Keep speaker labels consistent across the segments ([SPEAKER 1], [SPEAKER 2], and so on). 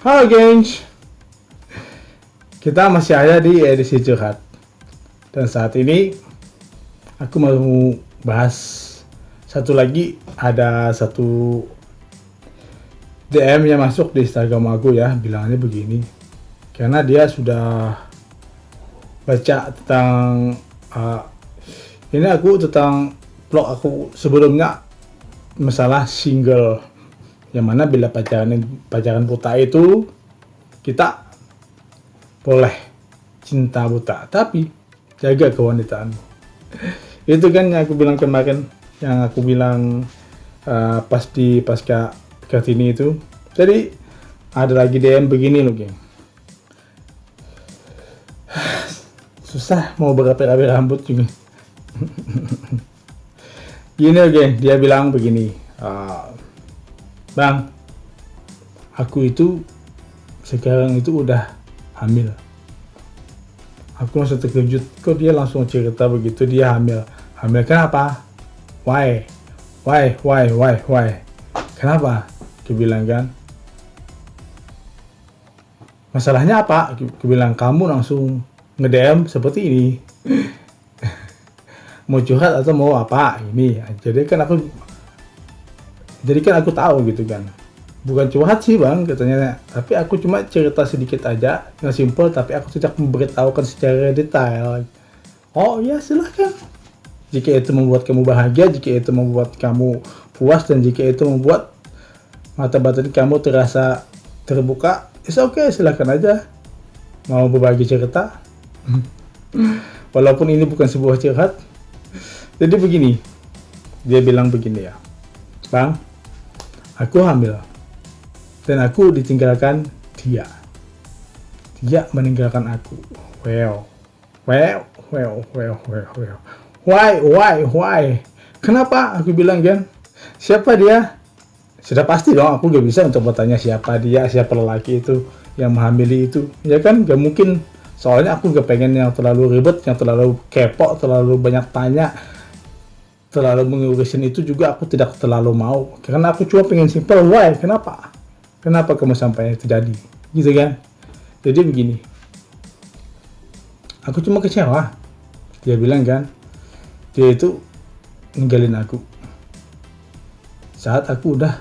[SPEAKER 1] Halo gengs, kita masih ada di edisi curhat. Dan saat ini aku mau bahas satu lagi, ada satu DM yang masuk di Instagram aku ya, bilangnya begini. Karena dia sudah baca tentang ini aku tentang blog aku sebelumnya, masalah single, yang mana bila pacaran buta itu kita boleh cinta buta, tapi jaga kewanitaan. Itu kan yang aku bilang kemarin, yang aku bilang pas di pasca Kartini itu. Jadi ada lagi DM begini loh geng, susah mau berapi-api rambut juga. Gini loh geng, dia bilang begini, Bang, aku itu sekarang itu udah hamil. Aku langsung terkejut, kok dia langsung cerita begitu, dia hamil. Hamil kenapa? Why? Kenapa? Aku bilang kan, masalahnya apa? Aku bilang, kamu langsung nge-DM seperti ini. Mau curhat atau mau apa? Ini. Jadi kan aku tahu gitu kan, bukan curhat sih bang katanya, tapi aku cuma cerita sedikit aja, nggak simpel, tapi aku tidak memberitahukan secara detail. Oh ya silahkan, jika itu membuat kamu bahagia, jika itu membuat kamu puas, dan jika itu membuat mata batin kamu terasa terbuka, it's okay, silahkan aja mau berbagi cerita. Walaupun ini bukan sebuah curhat. Jadi begini, dia bilang begini ya, Bang, aku hamil dan aku ditinggalkan dia. Dia meninggalkan aku. Well. Why? Kenapa? Aku bilang kan, siapa dia? Sudah pasti dong, aku gak bisa untuk bertanya siapa dia, siapa lelaki itu yang menghamili itu. Ya kan, gak mungkin. Soalnya aku gak pengen yang terlalu ribet, yang terlalu kepo, terlalu banyak tanya, terlalu mengurusin itu juga aku tidak terlalu mau. Karena aku cuma pengen simple, why? Kenapa kamu sampai terjadi? Gitu kan? Jadi begini, aku cuma kecewa. Dia bilang kan, dia itu ninggalin aku saat aku udah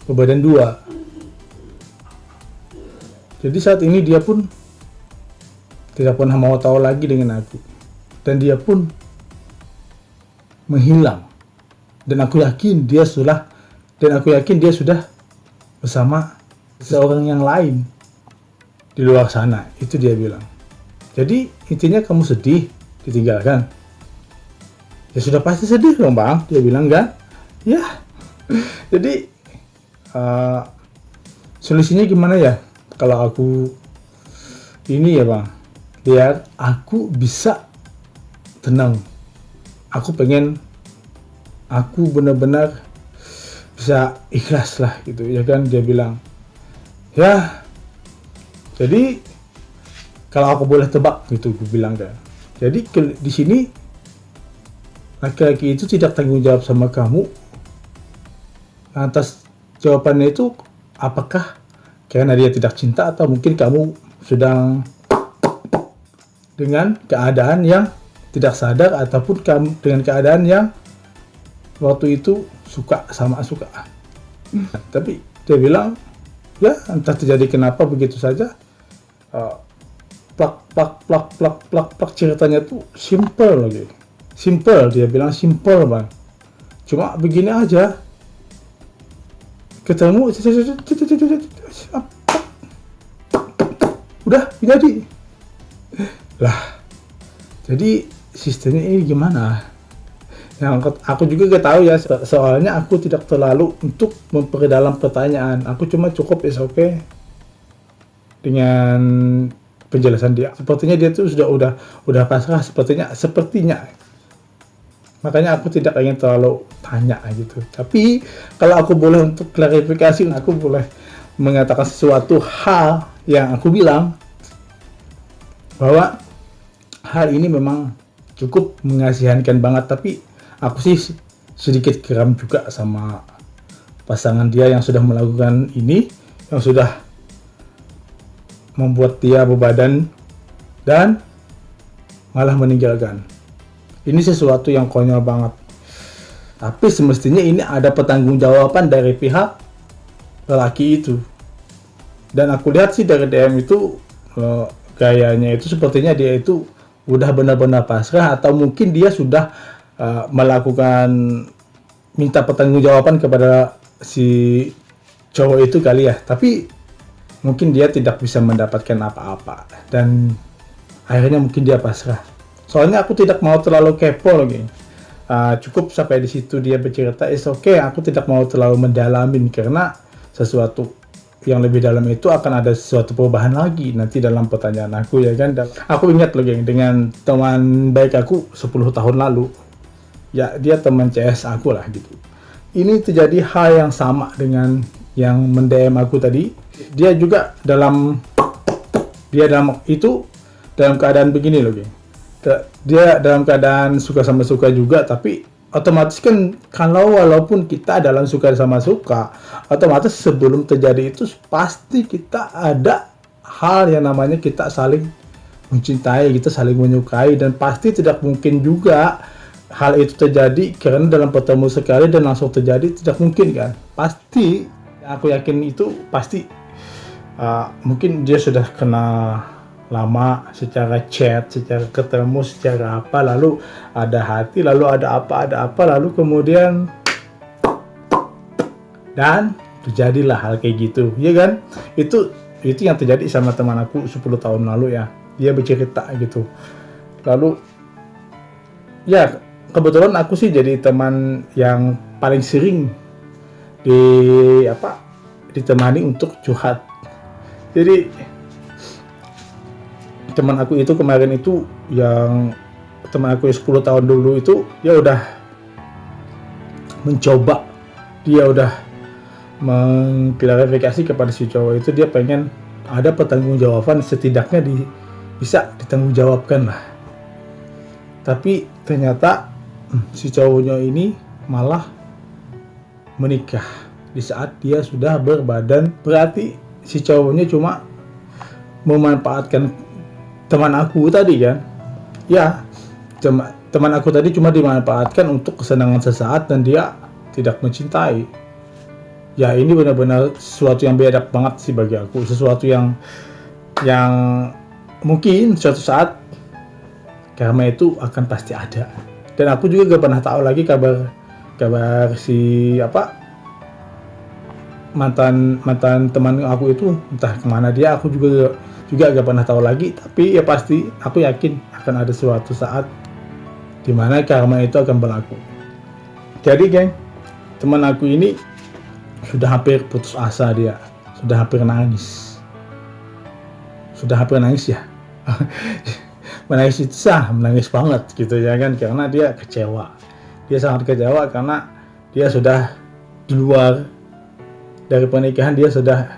[SPEAKER 1] berbadan 2. Jadi saat ini dia pun tidak pernah mau tahu lagi dengan aku, dan dia pun menghilang. Dan aku yakin dia sudah bersama seorang yang lain di luar sana. Itu dia bilang. Jadi intinya kamu sedih ditinggalkan. Ya sudah pasti sedih dong bang, dia bilang kan. Ya. Jadi solusinya gimana ya? Kalau aku ini ya bang, biar aku bisa tenang. Aku pengen aku benar-benar bisa ikhlas lah gitu ya kan. Dia bilang ya, jadi kalau aku boleh tebak gitu, gue bilang kan, jadi di sini laki-laki itu tidak tanggung jawab sama kamu. Atas jawabannya itu, apakah karena dia tidak cinta, atau mungkin kamu sedang dengan keadaan yang tidak sadar, ataupun kamu dengan keadaan yang waktu itu suka. Tapi dia bilang ya entah terjadi kenapa begitu saja, plak ceritanya tuh simple lagi. Dia bilang simple bang, cuma begini aja, ketemu udah jadi lah. Jadi sistemnya ini gimana? Yang aku juga gak tahu ya, soalnya aku tidak terlalu untuk memperdalam pertanyaan. Aku cuma cukup is okay dengan penjelasan dia. Sepertinya dia tuh udah pasrah, sepertinya. Makanya aku tidak ingin terlalu tanya gitu. Tapi kalau aku boleh untuk klarifikasi, aku boleh mengatakan sesuatu hal yang aku bilang bahwa hal ini memang cukup mengasihanikan banget. Tapi aku sih sedikit geram juga sama pasangan dia yang sudah melakukan ini, yang sudah membuat dia bebadan dan malah meninggalkan. Ini sesuatu yang konyol banget. Tapi semestinya ini ada pertanggungjawaban dari pihak lelaki itu. Dan aku lihat sih dari DM itu gayanya itu sepertinya dia itu udah benar-benar pasrah, atau mungkin dia sudah melakukan minta pertanggungjawaban kepada si cowok itu kali ya. Tapi mungkin dia tidak bisa mendapatkan apa-apa dan akhirnya mungkin dia pasrah. Soalnya aku tidak mau terlalu kepo lagi. Cukup sampai di situ dia bercerita, is okay. Aku tidak mau terlalu mendalamin karena sesuatu yang lebih dalam itu akan ada sesuatu perubahan lagi nanti dalam pertanyaan aku, ya kan. Dan aku ingat loh geng, dengan teman baik aku 10 tahun lalu, ya dia teman CS aku lah gitu. Ini terjadi hal yang sama dengan yang mendm aku tadi. Dia juga dalam keadaan begini loh geng. Dia dalam keadaan suka sama suka juga, tapi otomatis kan walaupun kita dalam suka sama suka, otomatis sebelum terjadi itu pasti kita ada hal yang namanya kita saling mencintai, kita saling menyukai, dan pasti tidak mungkin juga hal itu terjadi karena dalam bertemu sekali dan langsung terjadi, tidak mungkin kan. Pasti, aku yakin itu pasti mungkin dia sudah kenal lama secara chat, secara ketemu, secara apa, lalu ada hati, lalu ada apa, lalu kemudian dan terjadilah hal kayak gitu, ya kan. Itu yang terjadi sama teman aku 10 tahun lalu ya. Dia bercerita gitu. Lalu ya kebetulan aku sih jadi teman yang paling sering ditemani untuk curhat. Jadi teman aku itu kemarin itu, yang teman aku 10 tahun dulu itu, dia udah mencoba, dia udah mengklarifikasi kepada si cowok itu, dia pengen ada pertanggungjawaban, setidaknya bisa ditanggungjawabkan lah. Tapi ternyata si cowoknya ini malah menikah di saat dia sudah berbadan. Berarti si cowoknya cuma memanfaatkan teman aku tadi kan. Ya, teman aku tadi cuma dimanfaatkan untuk kesenangan sesaat dan dia tidak mencintai. Ya, ini benar-benar sesuatu yang beda banget sih bagi aku. Sesuatu yang mungkin suatu saat karma itu akan pasti ada. Dan aku juga gak pernah tahu lagi kabar si mantan teman aku itu, entah kemana dia. Aku juga gak pernah tahu lagi. Tapi ya pasti aku yakin akan ada suatu saat dimana karma itu akan berlaku. Jadi geng, teman aku ini sudah hampir putus asa, dia sudah hampir nangis ya. Menangis itu menangis banget gitu ya kan, karena dia kecewa. Dia sangat kecewa karena dia sudah di luar dari pernikahan, dia sudah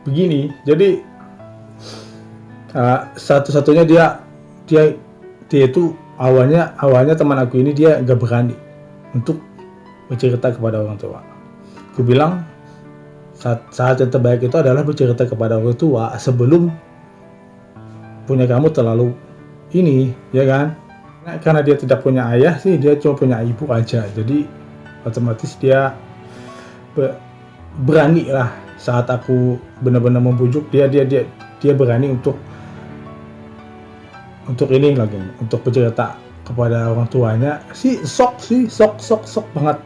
[SPEAKER 1] begini. Jadi satu-satunya dia itu awalnya teman aku ini dia gak berani untuk bercerita kepada orang tua. Aku bilang saat yang terbaik itu adalah bercerita kepada orang tua sebelum punya kamu terlalu ini, ya kan. Karena dia tidak punya ayah sih, dia cuma punya ibu aja. Jadi otomatis dia berani lah saat aku benar-benar membujuk dia berani untuk ini lagi, untuk bercerita kepada orang tuanya. Sok banget.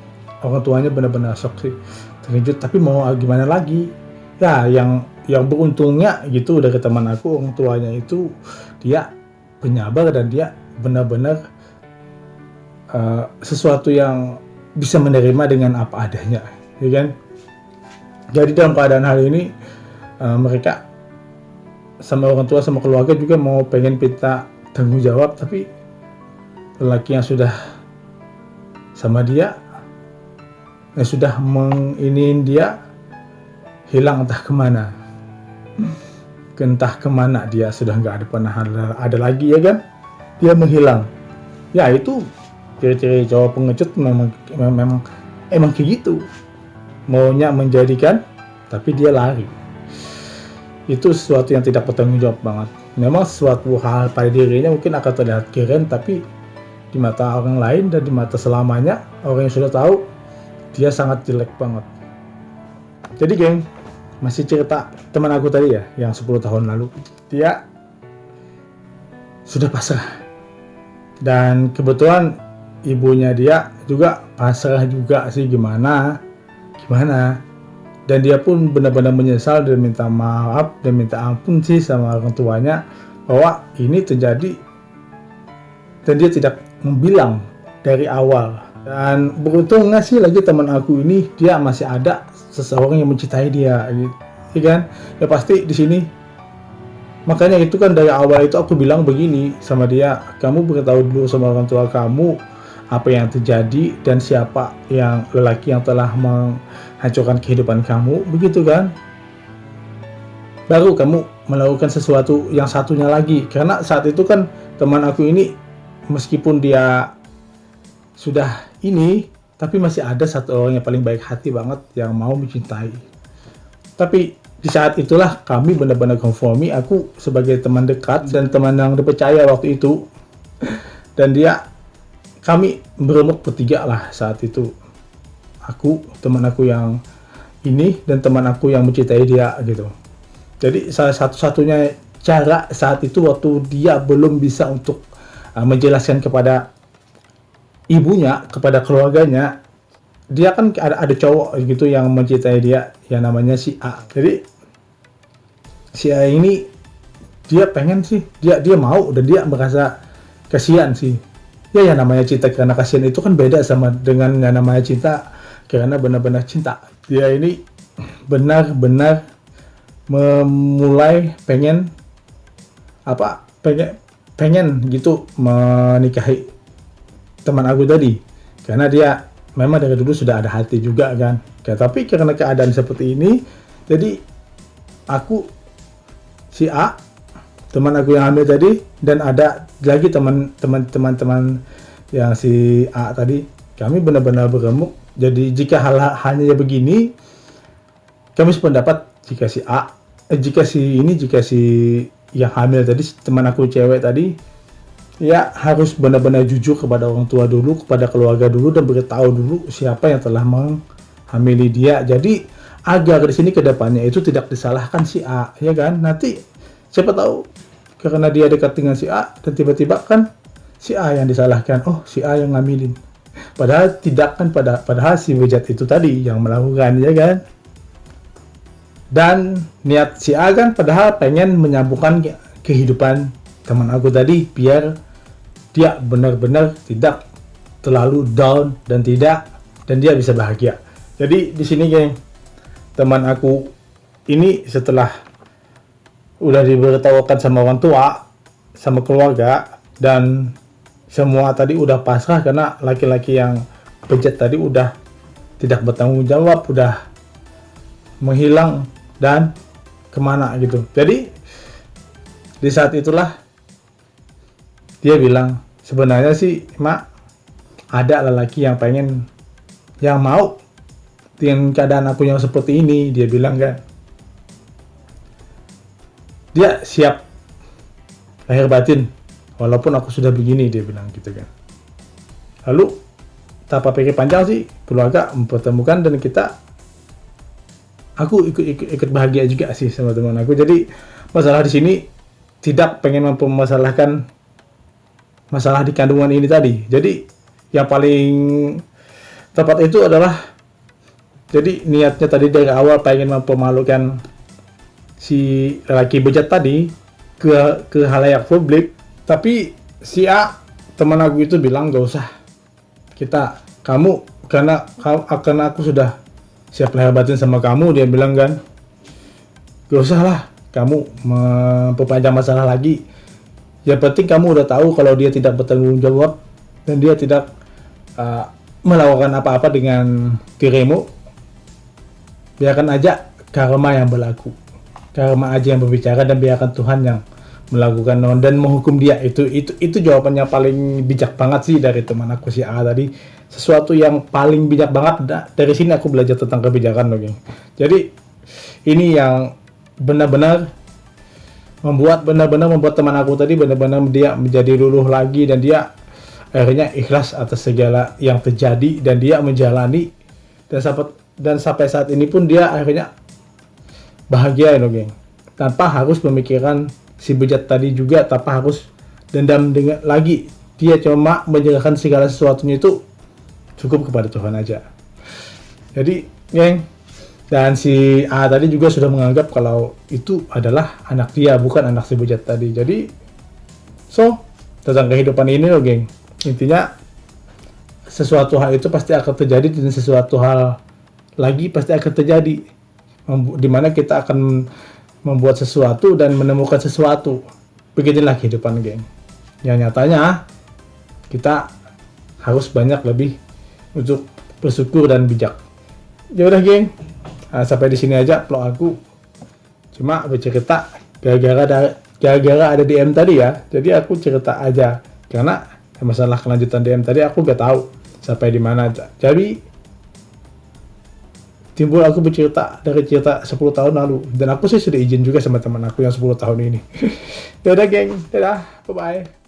[SPEAKER 1] Orang tuanya benar-benar sok sih, terkejut. Tapi mau gimana lagi ya, yang beruntungnya gitu dari teman aku, orang tuanya itu dia penyabar dan dia benar-benar sesuatu yang bisa menerima dengan apa adanya, ya kan. Jadi dalam keadaan hal ini mereka sama orang tua sama keluarga juga mau pengen minta tanggung jawab, tapi lelaki yang sudah sama dia yang sudah menginiin dia hilang entah kemana dia sudah nggak ada lagi, ya kan. Dia menghilang. Ya itu ciri-ciri cowok pengecut, memang kayak gitu, maunya menjadikan tapi dia lari. itu sesuatu yang tidak bertanggung jawab banget. Memang suatu hal pada dirinya mungkin akan terlihat keren, tapi di mata orang lain dan di mata selamanya orang yang sudah tahu, dia sangat jelek banget. Jadi geng, masih cerita teman aku tadi ya, yang 10 tahun lalu. Dia sudah pasrah. Dan kebetulan ibunya dia juga pasrah juga sih, gimana. Dan dia pun benar-benar menyesal dan minta maaf dan minta ampun sih sama orang tuanya bahwa ini terjadi dan dia tidak membilang dari awal. Dan beruntungnya sih lagi teman aku ini, dia masih ada seseorang yang mencintai dia gitu, ya kan? Ya pasti di sini. Makanya itu kan dari awal itu aku bilang begini sama dia, kamu beritahu dulu sama orang tua kamu apa yang terjadi dan siapa yang lelaki yang telah menghancurkan kehidupan kamu, begitu kan? Baru kamu melakukan sesuatu yang satunya lagi. Karena saat itu kan teman aku ini, meskipun dia sudah ini, tapi masih ada satu orang yang paling baik hati banget yang mau mencintai. Tapi di saat itulah kami benar-benar konformi, aku sebagai teman dekat dan teman yang dipercaya waktu itu, dan dia, kami beremuk bertiga lah saat itu. Aku, teman aku yang ini, dan teman aku yang mencintai dia gitu. Jadi salah satu-satunya cara saat itu waktu dia belum bisa untuk menjelaskan kepada ibunya, kepada keluarganya, dia kan ada cowok gitu yang mencintai dia, yang namanya si A. Jadi si A ini dia pengen sih, dia mau dan dia merasa kasihan sih. Ya namanya cinta karena kasihan itu kan beda sama dengan yang namanya cinta karena benar-benar cinta. Dia ini benar-benar memulai pengen gitu menikahi teman aku tadi, karena dia memang dari dulu sudah ada hati juga kan. Tapi karena keadaan seperti ini, jadi aku, si A, teman aku yang hamil tadi, dan ada lagi teman-teman yang si A tadi, kami benar-benar beremuk. Jadi jika hanya begini, kami sependapat jika si yang hamil tadi, teman aku cewek tadi, ya harus benar-benar jujur kepada orang tua dulu, kepada keluarga dulu, dan beritahu dulu siapa yang telah menghamili dia. Jadi agar di sini kedepannya itu tidak disalahkan si A, ya kan? Nanti siapa tahu karena dia dekat dengan si A dan tiba-tiba kan si A yang disalahkan, oh si A yang ngamilin. Padahal tidak kan, padahal si bejat itu tadi yang melakukan, ya kan? Dan niat si A kan padahal pengen menyambungkan kehidupan teman aku tadi biar dia benar-benar tidak terlalu down dan dia bisa bahagia. Jadi di sini geng, teman aku ini setelah udah diberitahukan sama orang tua, sama keluarga, dan semua tadi udah pasrah karena laki-laki yang bejat tadi udah tidak bertanggung jawab, udah menghilang dan kemana gitu. Jadi di saat itulah dia bilang, sebenarnya sih Mak, ada lelaki yang mau dengan keadaan aku yang seperti ini. Dia bilang kan, dia siap lahir batin walaupun aku sudah begini, dia bilang gitu kan. Lalu tanpa pikir panjang sih, keluarga mempertemukan dan aku ikut bahagia juga sih sama teman aku. Jadi masalah di sini tidak pengen mempermasalahkan masalah di kandungan ini tadi. Jadi yang paling tepat itu adalah, jadi niatnya tadi dari awal pengen mempermalukan si lelaki bejat tadi ke halayak publik, tapi si A, teman aku itu bilang gak usah, karena aku sudah siap lahir batin sama kamu, dia bilang kan, gak usah lah kamu memperpanjang masalah lagi. Yang penting kamu udah tahu kalau dia tidak bertanggung jawab dan dia tidak melakukan apa-apa dengan dirimu. Biarkan aja karma yang berlaku, karma aja yang berbicara, dan biarkan Tuhan yang melakukan dan menghukum dia. Itu jawabannya paling bijak banget sih dari teman aku si A tadi. Sesuatu yang paling bijak banget. Dari sini aku belajar tentang kebijakan loh, geng. Jadi ini yang benar-benar benar-benar membuat teman aku tadi benar-benar dia menjadi luluh lagi, dan dia akhirnya ikhlas atas segala yang terjadi, dan dia menjalani, dan sampai saat ini pun dia akhirnya bahagia geng, tanpa harus memikirkan si bejat tadi juga, tanpa harus dendam dengan lagi. Dia cuma menyerahkan segala sesuatunya itu cukup kepada Tuhan aja. Jadi geng, dan si A tadi juga sudah menganggap kalau itu adalah anak dia, bukan anak si bejat tadi. Jadi tentang kehidupan ini geng, intinya sesuatu hal itu pasti akan terjadi, dan sesuatu hal lagi pasti akan terjadi, dimana kita akan membuat sesuatu dan menemukan sesuatu. Beginilah kehidupan geng. Yang nyatanya kita harus banyak lebih untuk bersyukur dan bijak. Ya udah geng, sampai di sini aja vlog aku. Cuma bercerita gara-gara ada DM tadi ya. Jadi aku cerita aja, karena masalah kelanjutan DM tadi aku gak tahu sampai di mana. Jadi timbul aku bercerita dari cerita 10 tahun lalu, dan aku sih sudah izin juga sama teman aku yang 10 tahun ini. Ya udah geng, dadah, bye bye.